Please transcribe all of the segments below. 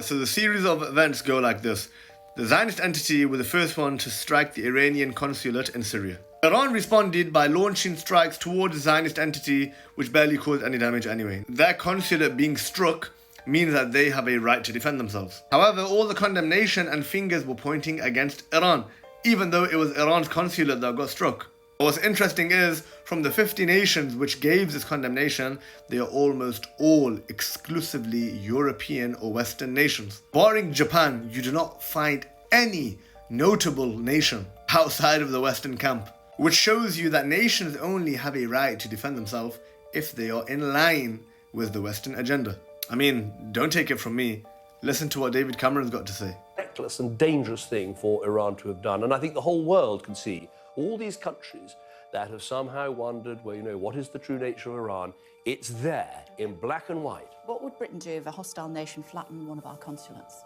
Alright, so the series of events go like this. The Zionist entity were the first one to strike the Iranian consulate in Syria. Iran responded by launching strikes towards the Zionist entity, which barely caused any damage anyway. Their consulate being struck means that they have a right to defend themselves. However, all the condemnation and fingers were pointing against Iran, even though it was Iran's consulate that got struck. What's interesting is, from the 50 nations which gave this condemnation, they are almost all exclusively European or Western nations. Barring Japan, you do not find any notable nation outside of the Western camp, which shows you that nations only have a right to defend themselves if they are in line with the Western agenda. I mean, don't take it from me. Listen to what David Cameron's got to say. Reckless and dangerous thing for Iran to have done, and I think the whole world can see all these countries that have somehow wondered, well, what is the true nature of Iran? It's there in black and white. What would Britain do if a hostile nation flattened one of our consulates?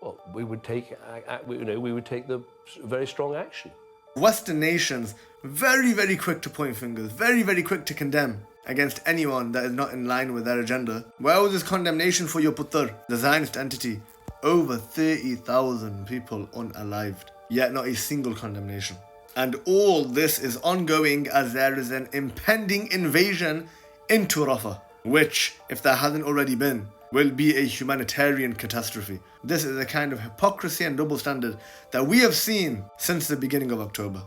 Well, we would take the very strong action. Western nations, very, very quick to point fingers, very, very quick to condemn against anyone that is not in line with their agenda. Where was this condemnation for your Puttar, the Zionist entity? Over 30,000 people unalived, yet not a single condemnation. And all this is ongoing as there is an impending invasion into Rafah, which, if there hasn't already been, will be a humanitarian catastrophe. This is a kind of hypocrisy and double standard that we have seen since the beginning of October.